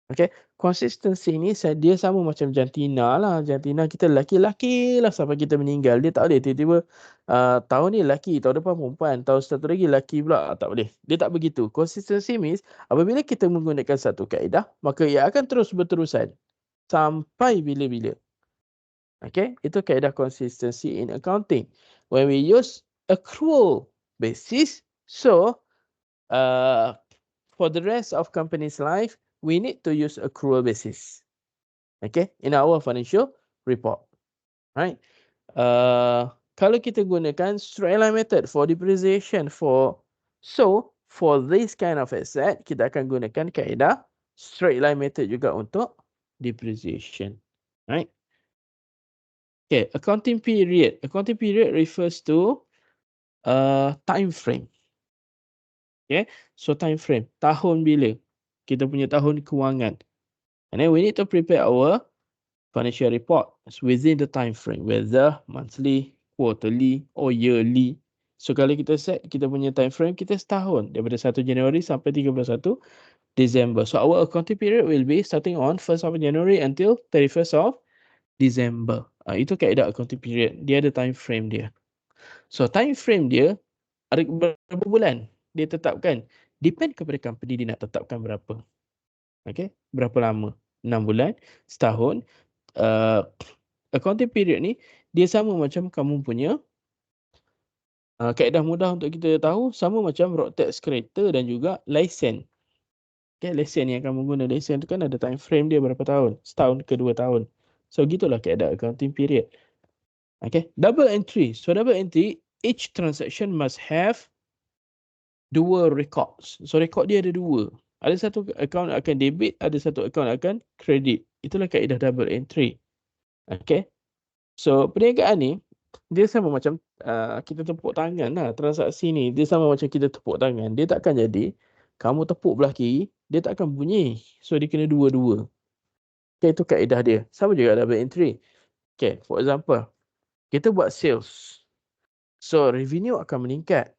Okay, consistency ni dia sama macam jantina lah. Jantina kita lelaki-lelaki lah sampai kita meninggal. Dia tak boleh tiba-tiba tahun ni lelaki, tahun depan perempuan, tahun satu lagi lelaki pula. Tak boleh. Dia tak begitu. Consistency means apabila kita menggunakan satu kaedah, maka ia akan terus berterusan sampai bila-bila. Okay, itu kaedah consistency in accounting. When we use accrual basis, so for the rest of company's life, we need to use accrual basis. Okay, in our financial report. Right. Kalau kita gunakan straight line method for depreciation, for this kind of asset, kita akan gunakan kaedah straight line method juga untuk depreciation. Right. Okay, accounting period. Accounting period refers to time frame. Okay, so time frame. Tahun bila? Kita punya tahun kewangan. And then we need to prepare our financial report within the time frame, whether monthly, quarterly or yearly. So kalau kita set kita punya time frame, kita setahun daripada 1 Januari sampai 31 December. So our accounting period will be starting on 1st of January until 31st of December. Itu kaedah accounting period. Dia ada time frame dia. So time frame dia ada berapa bulan dia tetapkan. Depend kepada company dia nak tetapkan berapa. Okay, berapa lama? 6 bulan, setahun. Accounting period ni dia sama macam kamu punya kaedah mudah untuk kita tahu, sama macam road tax kereta dan juga lesen. Okay, lesen yang kamu guna, lesen tu kan ada time frame dia berapa tahun, setahun ke 2 tahun. So gitulah kaedah accounting period. Okay, double entry. So double entry, each transaction must have 2 records. So record dia ada 2. Ada satu account akan debit, ada satu account akan credit. Itulah kaedah double entry. Okay. So perniagaan ni dia sama macam kita tepuk tangan lah. Transaksi ni dia sama macam kita tepuk tangan. Dia takkan jadi kamu tepuk belah kiri, dia tak akan bunyi. So dia kena dua-dua. Okay, itu kaedah dia. Sama juga double entry. Okay, for example, kita buat sales. So revenue akan meningkat.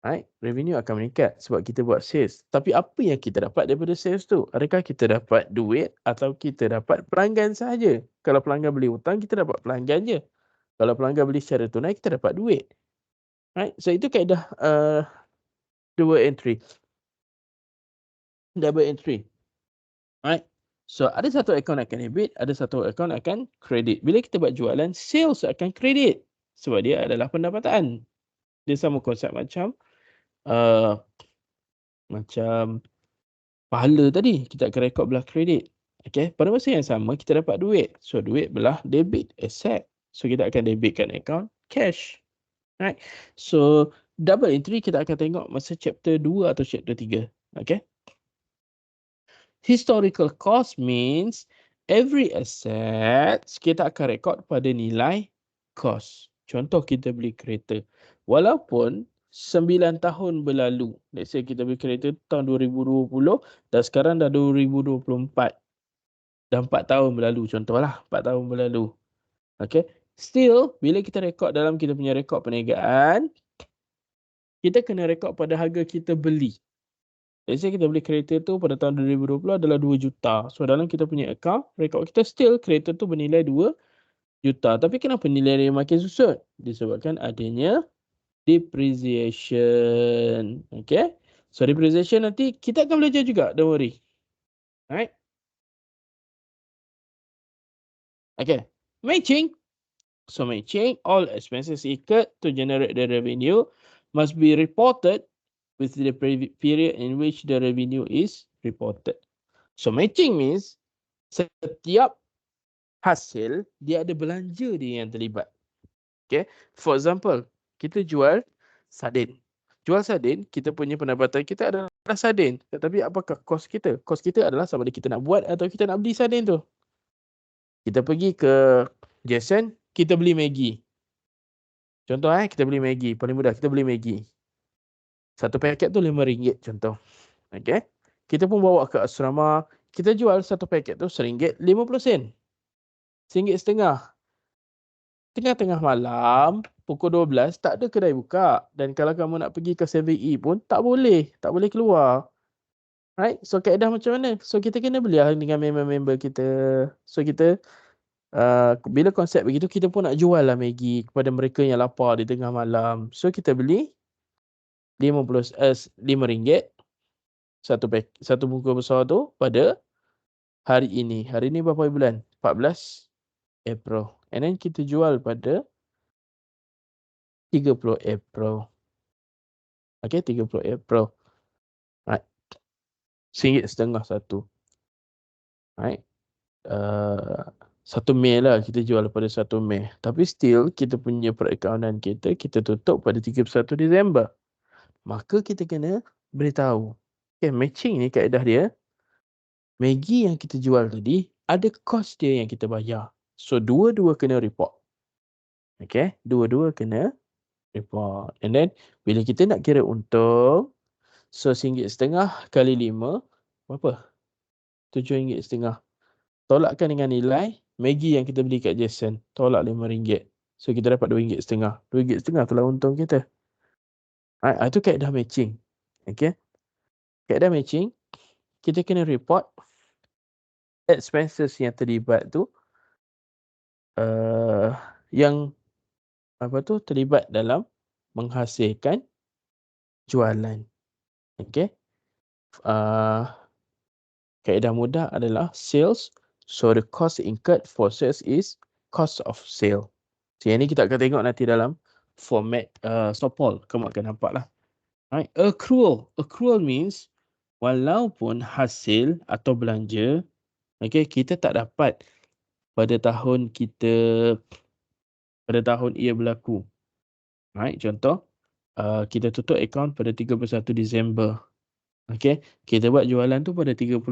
Right? Revenue akan meningkat sebab kita buat sales. Tapi apa yang kita dapat daripada sales tu? Adakah kita dapat duit atau kita dapat pelanggan sahaja? Kalau pelanggan beli hutang, kita dapat pelanggan je. Kalau pelanggan beli secara tunai, kita dapat duit. Right? So itu kaedah double entry. Double entry. Right? So ada satu account akan debit, ada satu account akan credit. Bila kita buat jualan, sales akan credit. Sebab dia adalah pendapatan. Dia sama konsep macam pahala tadi, kita akan rekod belah kredit. Okay, pada masa yang sama kita dapat duit. So duit belah debit, asset. So kita akan debitkan account cash. Right. So double entry kita akan tengok masa chapter 2 atau chapter 3. Okay. Historical cost means every asset kita akan rekod pada nilai cost. Contoh kita beli kereta. Walaupun 9 tahun berlalu. Let's say kita beli kereta tahun 2020 dan sekarang dah 2024. Dah 4 tahun berlalu contohlah. 4 tahun berlalu. Okay. Still, bila kita rekod dalam kita punya rekod perniagaan, kita kena rekod pada harga kita beli. Let's say kita beli kereta tu pada tahun 2020 adalah 2 juta. So dalam kita punya account, rekod kita still kereta tu bernilai 2 juta. Tapi kenapa nilai dia makin susut? Disebabkan adanya depreciation. Okay. So depreciation nanti kita akan belajar juga. Don't worry. Alright. Okay. Matching. So matching, all expenses incurred to generate the revenue must be reported with the period in which the revenue is reported. So matching means setiap hasil dia ada belanja dia yang terlibat. Okay. For example, kita jual sardin. Jual sardin, kita punya pendapatan kita adalah sardin. Tetapi apakah kos kita? Kos kita adalah sama ada kita nak buat atau kita nak beli sardin tu. Kita pergi ke Jason, kita beli Maggi. Contoh kita beli Maggi. Paling mudah kita beli Maggi. Satu paket tu RM5 contoh. Okay. Kita pun bawa ke asrama. Kita jual satu paket tu RM1.50. RM1.50. Tengah-tengah malam, pukul 12, tak ada kedai buka. Dan kalau kamu nak pergi ke 7E pun, tak boleh. Tak boleh keluar. Right? So, kaedah macam mana? So, kita kena beli dengan member-member kita. So, kita, bila konsep begitu, kita pun nak jual lah Maggi kepada mereka yang lapar di tengah malam. So, kita beli RM5 satu bungkus besar tu pada hari ini. Hari ini berapa bulan? 14 April. And then kita jual pada 30 April. Okay, 30 April. Right. RM1.50 satu. Right. 1 Mei lah kita jual pada 1 Mei. Tapi still kita punya perakaunan kita tutup pada 31 Disember. Maka kita kena beritahu. Okay, matching ni kaedah dia. Maggi yang kita jual tadi, ada kos dia yang kita bayar. So, dua-dua kena report. Okay, dua-dua kena report. And then, bila kita nak kira untung, so RM1.50 kali 5, berapa? RM7.50. Tolakkan dengan nilai Maggi yang kita beli kat Jason. Tolak RM5. So, kita dapat RM2.50. RM2.50 itulah untung kita. Itu kaedah matching. Okay. Kaedah matching, kita kena report expenses yang terlibat tu yang terlibat dalam menghasilkan jualan. Okay. Kaedah mudah adalah sales. So the cost incurred for sales is cost of sale. So yang ni kita akan tengok nanti dalam format Sopol. Kamu akan nampak lah. Right. Accrual. Accrual means walaupun hasil atau belanja, okay, kita tak dapat pada tahun ia berlaku. Right. Contoh, kita tutup akaun pada 31 Disember. Okay. Kita buat jualan tu pada 30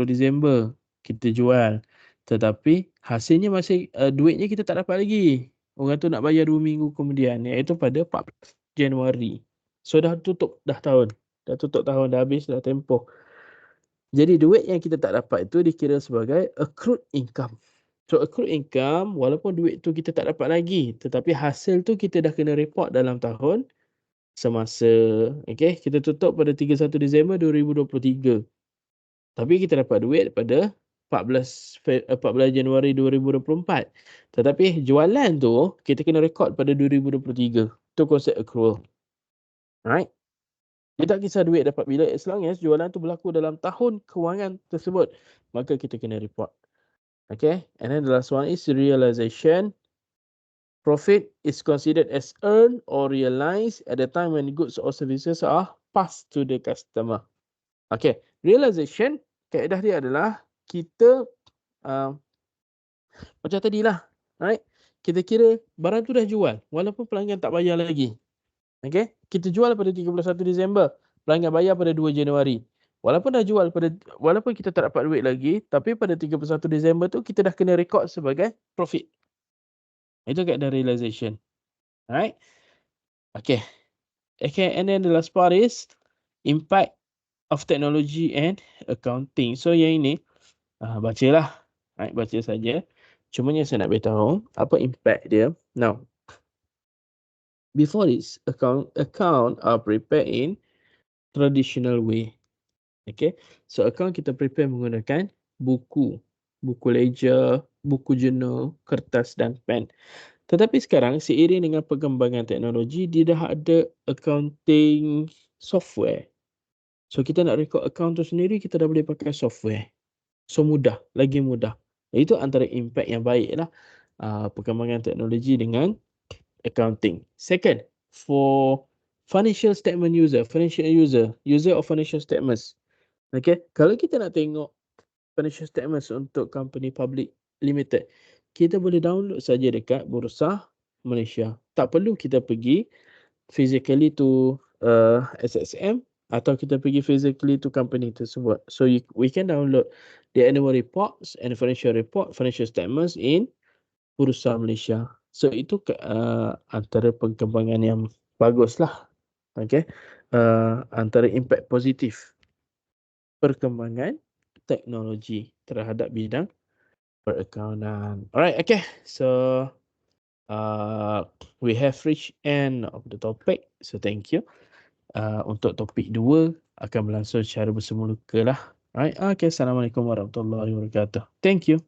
Disember. Kita jual. Tetapi hasilnya masih, duitnya kita tak dapat lagi. Orang tu nak bayar 2 minggu kemudian. Iaitu pada 4 Januari. So dah tutup dah tahun. Dah tutup tahun, dah habis, dah tempoh. Jadi duit yang kita tak dapat itu dikira sebagai accrued income. So accrued income, walaupun duit tu kita tak dapat lagi. Tetapi hasil tu kita dah kena report dalam tahun semasa. Okay, kita tutup pada 31 Disember 2023. Tapi kita dapat duit pada 14 Januari 2024. Tetapi jualan tu kita kena rekod pada 2023. Itu konsep accrual. Alright. Dia tak kisah duit dapat bila, as long as jualan tu berlaku dalam tahun kewangan tersebut, maka kita kena report. Okay. And then the last one is realization. Profit is considered as earned or realized at the time when goods or services are passed to the customer. Okay. Realization, kaedah dia adalah kita macam tadilah, right? Kita kira barang tu dah jual walaupun pelanggan tak bayar lagi. Okay? Kita jual pada 31 Disember, pelanggan bayar pada 2 Januari. Walaupun kita tak dapat duit lagi, tapi pada 31 Disember tu kita dah kena rekod sebagai profit. Itu kaedah realization. Alright? Okay. Okay, and then the last part is impact of technology and accounting. So yang ini bacalah. Right, baca saja. Cuma yang saya nak beritahu apa impact dia. Now, before this, account are prepared in traditional way. Okay, so account kita prepare menggunakan buku ledger, buku journal, kertas dan pen. Tetapi sekarang seiring dengan perkembangan teknologi, dia dah ada accounting software. So kita nak record account tu sendiri, kita dah boleh pakai software. So mudah, lagi mudah. Itu antara impact yang baik lah perkembangan teknologi dengan accounting. Second, for financial statement user of financial statements. Okay, kalau kita nak tengok financial statements untuk company public limited, kita boleh download saja dekat Bursa Malaysia. Tak perlu kita pergi physically to SXM atau kita pergi physically to company tersebut. So we can download the annual reports and financial statements in Bursa Malaysia. So itu antara perkembangan yang bagus lah. Okay. Antara impact positif perkembangan teknologi terhadap bidang perakaunan. Alright, okay. So we have reached end of the topic. So thank you. Untuk topik 2 akan berlangsung secara bersemula lah. Alright, okay. Assalamualaikum warahmatullahi wabarakatuh. Thank you.